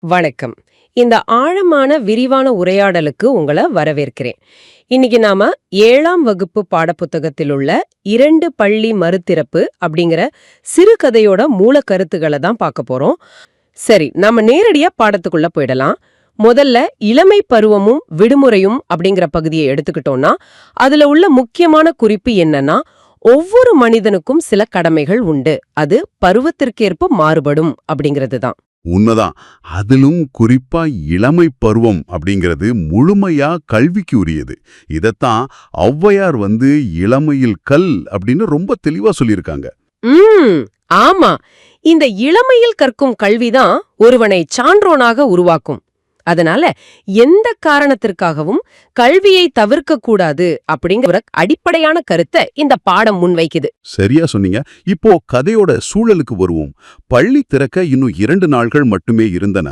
வணக்கம். இந்த ஆழமான விரிவான உரையாடலுக்கு உங்களை வரவேற்கிறேன். இன்னைக்கு நாம 7ஆம் வகுப்பு பாடப்புத்தகத்தில் உள்ள 2 பள்ளி மறுதிறப்பு அப்படிங்கிற சிறுகதையோட மூல கருத்துக்களை தான் பார்க்க போறோம். சரி, நாம நேரடியா பாடத்துக்குள்ள போயிடலாம். முதல்ல இளமை பருவமும் விடுமுறையும் அப்படிங்கிற பகுதியை எடுத்துக்கிட்டோம்னா அதுல உள்ள முக்கியமான குறிப்பு என்னன்னா, ஒவ்வொரு மனிதனுக்கும் சில கடமைகள் உண்டு, அது பருவத்திற்கேற்ப மாறுபடும் அப்படிங்கிறது தான். உண்மைதான். அதிலும் குறிப்பா இளமை பருவம் அப்படிங்கிறது முழுமையா கல்விக்கு உரியது. இதத்தான் ஔவையார் இளமையில் கல் அப்படின்னு ரொம்ப தெளிவா சொல்லியிருக்காங்க. ஆமா, இந்த இளமையில் கற்கும் கல்விதான் ஒருவனை சான்றோனாக உருவாக்கும். அதனால எந்த காரணத்திற்காகவும் கல்வியை தவிர்க்க கூடாது அப்படிங்கிற ஒரு அடிப்படையான கருத்தை இந்த பாடம் முன்வைக்குது. சரியா சொன்னீங்க. இப்போ கதையோட சூழலுக்கு வருவோம். பள்ளி திறக்க இன்னும் 2 நாள்கள் மட்டுமே இருந்தன.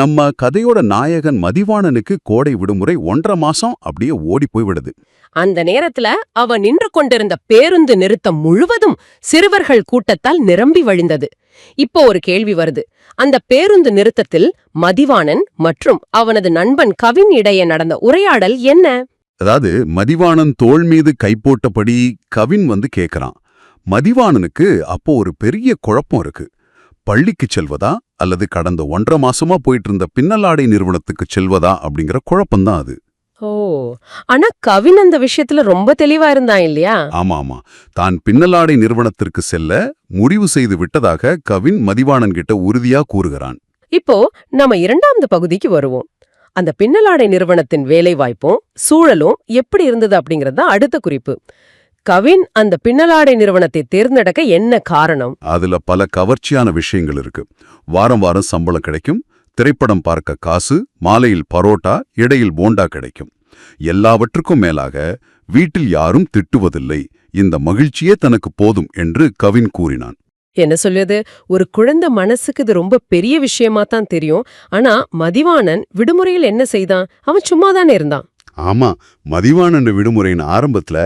நம்ம கதையோட நாயகன் மதிவாணனுக்கு கோடை விடுமுறை 1.5 மாசம் அப்படியே ஓடி போய்விடுது. அந்த நேரத்துல அவன் நின்று கொண்டிருந்த பேருந்து நிறுத்தம் முழுவதும் சிறுவர்கள் கூட்டத்தால் நிரம்பி வழிந்தது. இப்போ ஒரு கேள்வி வருது. அந்த பேருந்து நிறுத்தத்தில் மதிவாணன் மற்றும் அவனது நண்பன் கவின் இடையே நடந்த உரையாடல் என்ன? அதாவது மதிவாணன் தோள் மீது கை போட்டபடி கவின் கேக்குறான். மதிவாணனுக்கு அப்போ ஒரு பெரிய குழப்பம் இருக்கு. பள்ளிக்கு செல்வதா அல்லது கடந்த 1.5 மாசமா போயிட்டு இருந்த பின்னலாடை நிறுவனத்துக்கு செல்வதா அப்படிங்கிற குழப்பம்தான் அது. ஓ, ஆனா கவின் அந்த விஷயத்துல ரொம்ப தெளிவா இருந்தான் இல்லையா? ஆமா. தான் பின்னலாடை நிறுவனத்திற்கு செல்ல முடிவு செய்து விட்டதாக கவின் மதிவாணன் கிட்ட உறுதியா கூறுகிறான். இப்போ நம்ம 2வது பகுதிக்கு வருவோம். அந்த பின்னலாடை நிறுவனத்தின் வேலை வாய்ப்பும் சூழலும் எப்படி இருந்தது அப்படிங்கறது தான் அடுத்த குறிப்பு. கவின் அந்த பின்னலாடை நிறுவனத்தை தேர்ந்தெடுக்க என்ன காரணம்? அதுல பல கவர்ச்சியான விஷயங்கள் இருக்கு. வாரம் வாரம் சம்பளம் கிடைக்கும், திரைப்படம் பார்க்க காசு, மாலையில் பரோட்டா, இடையில் போண்டா கிடைக்கும். எல்லாவற்றுக்கும் மேலாக வீட்டில் யாரும் திட்டுவதில்லை, இந்த மகிழ்ச்சியே தனக்கு போதும் என்று கவின் கூறினான். என்ன சொல்லுது? ஒரு குழந்தை மனசுக்கு இது ரொம்ப பெரிய விஷயமா தான் தெரியும். ஆனா மதிவாணன் விடுமுறையில் என்ன செய்தான்? அவன் சும்மாதானே இருந்தான். ஆமா, மதிவாணன் விடுமுறையின் ஆரம்பத்துல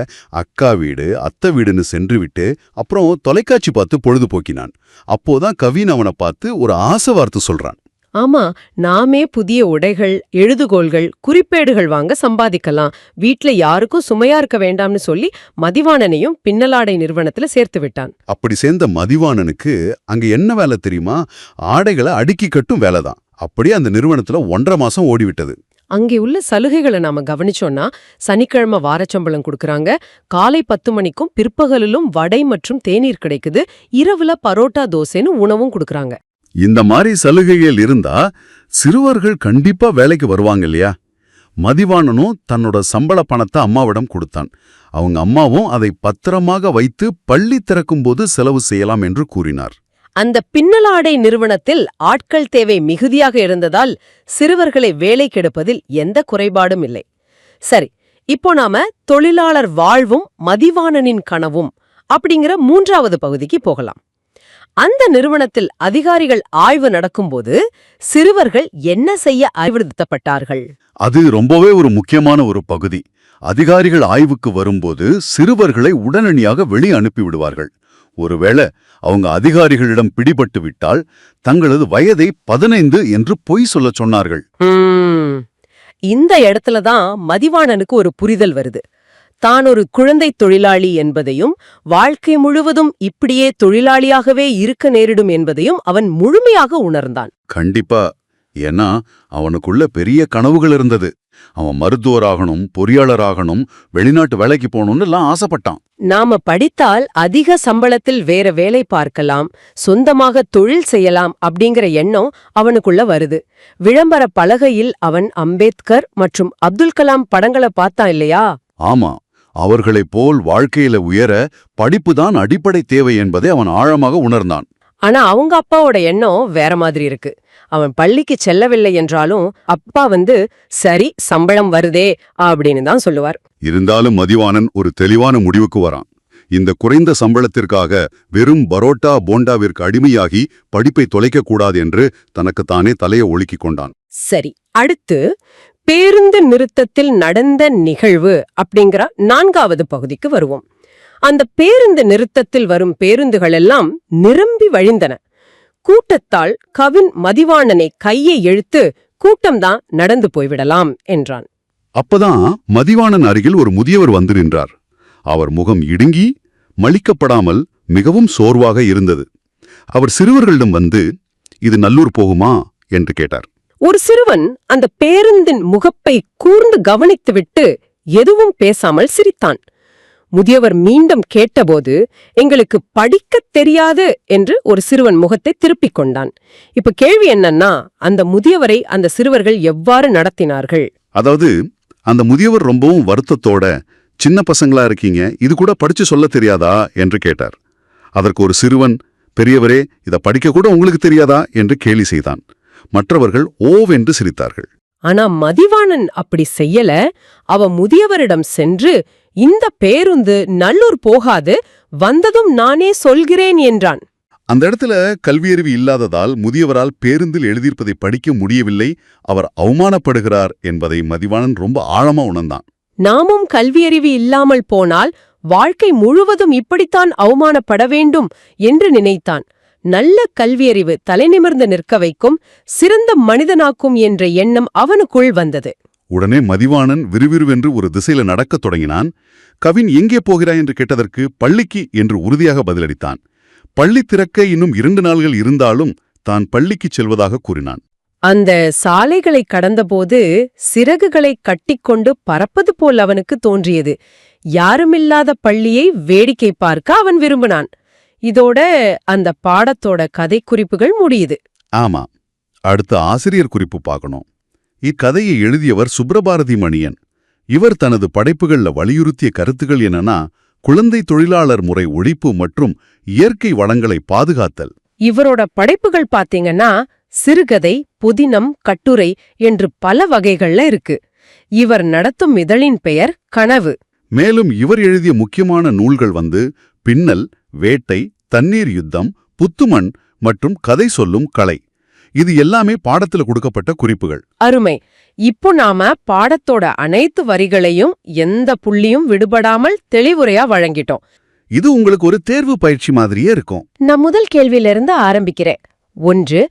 அக்கா வீடு, அத்தை வீடுன்னு சென்று விட்டு அப்புறம் தொலைக்காட்சி பார்த்து பொழுதுபோக்கினான். அப்போதான் கவின் அவனை பார்த்து ஒரு ஆசை வார்த்தை சொல்றான். ஆமா, நாமே புதிய உடைகள், எழுதுகோள்கள், குறிப்பேடுகள் வாங்க சம்பாதிக்கலாம், வீட்ல யாருக்கும் சுமையா இருக்க வேண்டாம்னு சொல்லி மதிவாணனையும் பின்னலாடை நிறுவனத்துல சேர்த்து விட்டான். அப்படி சேர்ந்த மதிவாணனுக்கு அங்க என்ன வேலை தெரியுமா? ஆடைகளை அடுக்கி கட்டும் வேலைதான். அப்படியே அந்த நிறுவனத்துல 1.5 மாசம் ஓடிவிட்டது. அங்கே உள்ள சலுகைகளை நாம கவனிச்சோம்னா, சனிக்கிழமை வாரச்சம்பளம் கொடுக்கறாங்க, காலை 10 மணிக்கும் பிற்பகலிலும் வடை மற்றும் தேநீர் கிடைக்குது, இரவுல பரோட்டா தோசைன்னு உணவும் கொடுக்கறாங்க. இந்த மாதிரி சலுகைகள் இருந்தா சிறுவர்கள் கண்டிப்பா வேலைக்கு வருவாங்க இல்லையா? மதிவாணனும் தன்னோட சம்பள பணத்தை அம்மாவிடம் கொடுத்தான். அவங்க அம்மாவும் அதை பத்திரமாக வைத்து பள்ளி திறக்கும் போது செலவு செய்யலாம் என்று கூறினார். அந்த பின்னலாடை நிறுவனத்தில் ஆட்கள் தேவை மிகுதியாக இருந்ததால் சிறுவர்களை வேலை கெடுப்பதில் எந்த குறைபாடும் இல்லை. சரி, இப்போ நாம தொழிலாளர் வாழ்வும் மதிவாணனின் கனவும் அப்படிங்கிற 3வது பகுதிக்கு போகலாம். அந்த நிறுவனத்தில் அதிகாரிகள் ஆய்வு நடக்கும்போது சிறுவர்கள் என்ன செய்ய அறிவுறுத்தப்பட்டார்கள்? அது ரொம்பவே ஒரு முக்கியமான ஒரு பகுதி. அதிகாரிகள் ஆய்வுக்கு வரும்போது சிறுவர்களை உடனடியாக வெளியே அனுப்பிவிடுவார்கள். ஒருவேளை அவங்க அதிகாரிகளிடம் பிடிபட்டு விட்டால் தங்களது வயதை 15 என்று பொய் சொல்ல சொன்னார்கள். இந்த இடத்துலதான் மதிவாணனுக்கு ஒரு புரிதல் வருது. தான் ஒரு குழந்தை தொழிலாளி என்பதையும் வாழ்க்கை முழுவதும் இப்படியே தொழிலாளியாகவே இருக்க நேரிடும் என்பதையும் அவன் முழுமையாக உணர்ந்தான். கண்டிப்பா. ஏன்னா அவனுக்குள்ள பெரிய கனவுகள் இருந்தது. அவன் மருத்துவராகணும், பொறியாளராகணும், வெளிநாட்டு வேலைக்கு போகணும்னு எல்லாம் ஆசைப்பட்டான். நாம படித்தால் அதிக சம்பளத்தில் வேற வேலை பார்க்கலாம், சொந்தமாக தொழில் செய்யலாம் அப்படிங்கிற எண்ணம் அவனுக்குள்ள வருது. விளம்பர பலகையில் அவன் அம்பேத்கர் மற்றும் அப்துல் கலாம் படங்களை பார்த்தான் இல்லையா? ஆமா, அவர்களைப் போல் வாழ்க்கையில உயர படிப்புதான் அடிப்படை தேவை என்பதை அவன் ஆழமாக உணர்ந்தான். ஆனா அவங்க அப்பாவோட எண்ணம் வேற மாதிரி இருக்கு. அவன் பள்ளிக்கு செல்லவில்லை என்றாலும் அப்பா சரி சம்பளம் வருதே அப்படின்னு தான் சொல்லுவார். இருந்தாலும் மதிவாணன் ஒரு தெளிவான முடிவுக்கு வரான். இந்த குறைந்த சம்பளத்திற்காக வெறும் பரோட்டா போண்டாவிற்கு அடிமையாகி படிப்பை தொலைக்கக்கூடாது என்று தனக்குத்தானே தலையை ஒழுக்கிக் கொண்டான். சரி, அடுத்து பேருந்து நிறுத்தத்தில் நடந்த நிகழ்வு அப்படிங்கிற 4வது பகுதிக்கு வருவோம். அந்த பேருந்து நிறுத்தத்தில் வரும் பேருந்துகள் எல்லாம் நிரம்பி வழிந்தன. கூட்டத்தால் கவின் மதிவாணனை கையை இழுத்து கூட்டம்தான் நடந்து போய்விடலாம் என்றான். அப்பதான் மதிவாணன் அருகில் ஒரு முதியவர் வந்து நின்றார். அவர் முகம் இடுங்கி மலிக்கப்படாமல் மிகவும் சோர்வாக இருந்தது. அவர் சிறுவர்களிடம் வந்து, இது நல்லூர் போகுமா என்று கேட்டார். ஒரு சிறுவன் அந்த பேருந்தின் முகப்பை கூர்ந்து கவனித்துவிட்டு எதுவும் பேசாமல் சிரித்தான். முதியவர் மீண்டும் கேட்டபோது, எங்களுக்கு படிக்கத் தெரியாது என்று ஒரு சிறுவன் முகத்தை திருப்பிக் கொண்டான். இப்ப கேள்வி என்னன்னா, அந்த முதியவரை அந்த சிறுவர்கள் எவ்வாறு நடத்தினார்கள்? அதாவது அந்த முதியவர் ரொம்பவும் வருத்தத்தோட, சின்ன பசங்களா இருக்கீங்க, இது கூட படிச்சு சொல்ல தெரியாதா என்று கேட்டார். அதற்கு ஒரு சிறுவன், பெரியவரே, இத படிக்க கூட உங்களுக்கு தெரியாதா என்று கேலி செய்தான். மற்றவர்கள் ஓவென்று சிரித்தார்கள். ஆனா மதிவாணன் அப்படி செய்யல. அவ முதியவரிடம் சென்று, இந்த பேருந்து நல்லூர் போகாது, வந்ததும் நானே சொல்கிறேன் என்றான். அந்த இடத்துல கல்வியறிவு இல்லாததால் முதியவரால் பேருந்தில் எழுதியிருப்பதை படிக்க முடியவில்லை. அவர் அவமானப்படுகிறார் என்பதை மதிவாணன் ரொம்ப ஆழமா உணர்ந்தான். நாமும் கல்வியறிவு இல்லாமல் போனால் வாழ்க்கை முழுவதும் இப்படித்தான் அவமானப்பட வேண்டும் என்று நினைத்தான். நல்ல கல்வியறிவு தலைநிமிர்ந்து நிற்க வைக்கும், சிறந்த மனிதனாக்கும் என்ற எண்ணம் அவனுக்குள் வந்தது. உடனே மதிவாணன் விறுவிறுவென்று ஒரு திசையில நடக்கத் தொடங்கினான். கவின் எங்கே போகிறாய் என்று கேட்டதற்கு பள்ளிக்கு என்று உறுதியாக பதிலளித்தான். பள்ளி திறக்க இன்னும் 2 நாள்கள் இருந்தாலும் தான் பள்ளிக்குச் செல்வதாக கூறினான். அந்த சாலைகளை கடந்தபோது சிறகுகளை கட்டிக்கொண்டு பறப்பது போல் அவனுக்கு தோன்றியது. யாருமில்லாத பள்ளியை வேடிக்கை பார்க்க அவன் விரும்பினான். இதோட அந்த பாடத்தோட கதை குறிப்புகள் முடியுது. ஆமா, அடுத்த ஆசிரியர் குறிப்பு பார்க்கணும். இக்கதையை எழுதியவர் சுப்ரபாரதி மணியன். இவர் தனது படைப்புகள்ல வலியுறுத்திய கருத்துகள் என்னன்னா, குழந்தை தொழிலாளர் முறை ஒழிப்பு மற்றும் இயற்கை வளங்களை பாதுகாத்தல். இவரோட படைப்புகள் பாத்தீங்கன்னா சிறுகதை, புதினம், கட்டுரை என்று பல வகைகள்ல இருக்கு. இவர் நடத்தும் இதழின் பெயர் கனவு. மேலும் இவர் எழுதிய முக்கியமான நூல்கள் பின்னல், வேட்டை, தண்ணீர் யுத்தம், புத்துமண் மற்றும் கதை சொல்லும் கலை. இது எல்லாமே பாடத்துல கொடுக்கப்பட்ட குறிப்புகள். அருமை. இப்போ நாம பாடத்தோட அனைத்து வரிகளையும் எந்த புள்ளியும் விடுபடாமல் தெளிவுரையா வழங்கிட்டோம். இது உங்களுக்கு ஒரு தேர்வு பயிற்சி மாதிரியே இருக்கும். நான் முதல் கேள்வியிலிருந்து ஆரம்பிக்கிறேன். 1.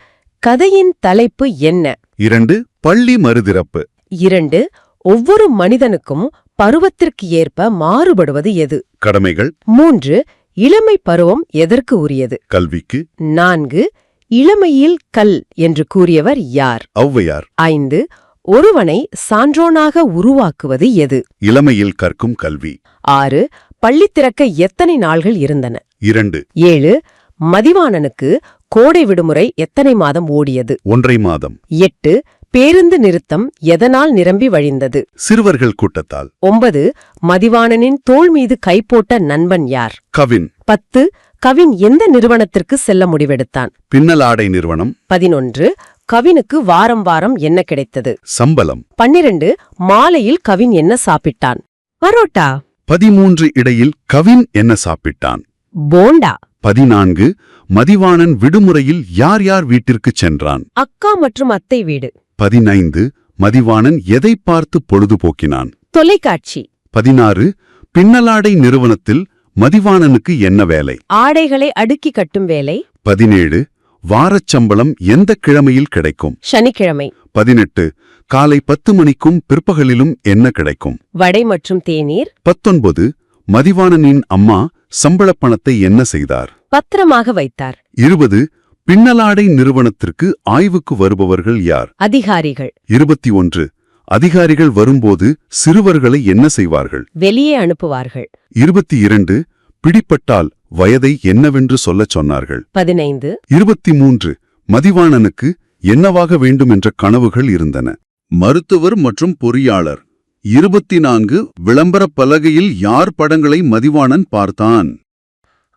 கதையின் தலைப்பு என்ன? 2. பள்ளி மறுதிறப்பு. 2. ஒவ்வொரு மனிதனுக்கும் பருவத்திற்கு ஏற்ப மாறுபடுவது எது? கடமைகள். 3. இளமை பருவம் எதற்கு உரியது? கல்விக்கு. 4. இளமையில் கல் என்று கூறியவர் யார்? ஔவையார். 5. ஒருவனை சான்றோனாக உருவாக்குவது எது? இளமையில் கற்கும் கல்வி. 6. பள்ளி திறக்க எத்தனை நாள்கள் இருந்தன? 2. 7. மதிவாணனுக்கு கோடை விடுமுறை எத்தனை மாதம் ஓடியது? 1.5 மாதம். 8. பேருந்து நிறுத்தம் எதனால் நிரம்பி வழிந்தது? சிறுவர்கள் கூட்டத்தால். 9. மதிவாணனின் தோள் மீது கை போட்ட நண்பன் யார்? கவின். 10. கவின் எந்த நிறுவனத்திற்கு செல்ல முடிவெடுத்தான்? பின்னலாடை நிறுவனம். 11. கவினுக்கு வாரம் வாரம் என்ன கிடைத்தது? சம்பளம். 12. மாலையில் கவின் என்ன சாப்பிட்டான்? பரோட்டா. 13. இடையில் கவின் என்ன சாப்பிட்டான்? போண்டா. 14. மதிவாணன் விடுமுறையில் யார் யார் வீட்டிற்குச் சென்றான்? அக்கா மற்றும் அத்தை வீடு. 15. மதிவாணன் எதை பார்த்து பொழுதுபோக்கினான்? தொலைக்காட்சி. 16. பின்னலாடை நிறுவனத்தில் மதிவாணனுக்கு என்ன வேலை? ஆடைகளை அடுக்கி கட்டும் வேலை. 17. வாரச் சம்பளம் எந்த கிழமையில் கிடைக்கும்? சனிக்கிழமை. 18. காலை 10 மணிக்கும் பிற்பகலிலும் என்ன கிடைக்கும்? வடை மற்றும் தேநீர். 19. மதிவாணனின் அம்மா சம்பளப் பணத்தை என்ன செய்தார்? பத்திரமாக வைத்தார். 20. பின்னலாடை நிறுவனத்திற்கு ஆய்வுக்கு வருபவர்கள் யார்? அதிகாரிகள். 21. அதிகாரிகள் வரும்போது சிறுவர்களை என்ன செய்வார்கள்? வெளியே அனுப்புவார்கள். 22. பிடிப்பட்டால் வயதை என்னவென்று சொல்லச் சொன்னார்கள்? 15. 23. மதிவாணனுக்கு என்னவாக வேண்டும் என்ற கனவுகள் இருந்தன? மருத்துவர் மற்றும் பொறியாளர். 24. விளம்பரப் பலகையில் யார் படங்களை மதிவாணன் பார்த்தான்?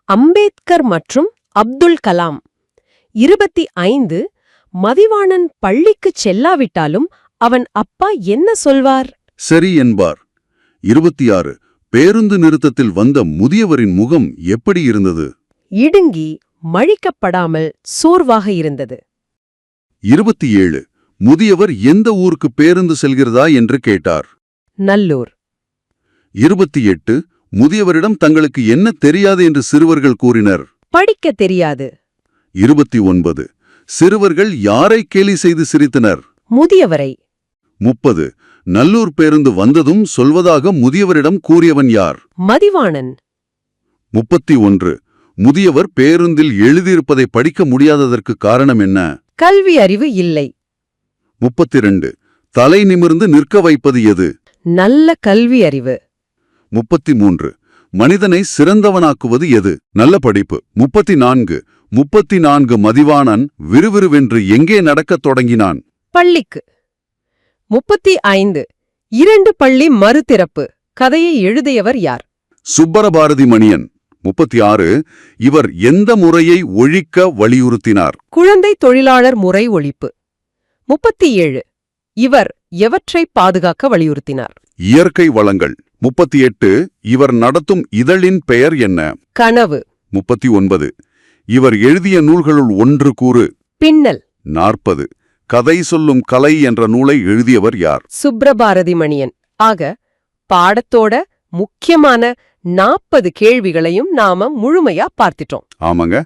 அம்பேத்கர் மற்றும் அப்துல் கலாம். 25. மதிவாணன் பள்ளிக்குச் செல்லாவிட்டாலும் அவன் அப்பா என்ன சொல்வார்? சரி என்பார். 26. பேருந்து நிறுத்தத்தில் வந்த முதியவரின் முகம் எப்படி இருந்தது? இடுங்கி மழிக்கப்படாமல் சோர்வாக இருந்தது. 27. முதியவர் எந்த ஊருக்கு பேருந்து செல்கிறதா என்று கேட்டார்? நல்லூர். 28. முதியவரிடம் தங்களுக்கு என்ன தெரியாது என்று சிறுவர்கள் கூறினர்? படிக்க தெரியாது. 29 சிறுவர்கள் யாரை கேலி செய்து சிரித்தனர்? முதியவரை. 30 நல்லூர் பேருந்து வந்ததும் சொல்வதாக முதியவரிடம் கூறியவன் யார்? மதிவாணன். 31 முதியவர் பேருந்தில் எழுதியிருப்பதை படிக்க முடியாததற்கு காரணம் என்ன? கல்வி அறிவு இல்லை. 32 தலை நிமிர்ந்து நிற்க வைப்பது எது? நல்ல கல்வி அறிவு. 33 மனிதனை சிறந்தவனாக்குவது எது? நல்ல படிப்பு. 34 மதிவாணன் விறுவிறுவென்று எங்கே நடக்கத் தொடங்கினான்? பள்ளிக்கு. 35 2 பள்ளி மறுதிறப்பு கதையை எழுதியவர் யார்? சுப்பரபாரதி மணியன். 36 இவர் எந்த முறையை ஒழிக்க வலியுறுத்தினார்? குழந்தை தொழிலாளர் முறை ஒழிப்பு. 37 இவர் எவற்றை பாதுகாக்க வலியுறுத்தினார்? இயற்கை வளங்கள். 38 இவர் நடத்தும் இதழின் பெயர் என்ன? கனவு. 39 இவர் எழுதிய நூல்களுள் ஒன்று கூறு. பின்னல். 40 கதை சொல்லும் கலை என்ற நூலை எழுதியவர் யார்? சுப்ரபாரதி மணியன். ஆக பாடத்தோட முக்கியமான 40 கேள்விகளையும் நாம முழுமையா பார்த்துட்டோம். ஆமாங்க.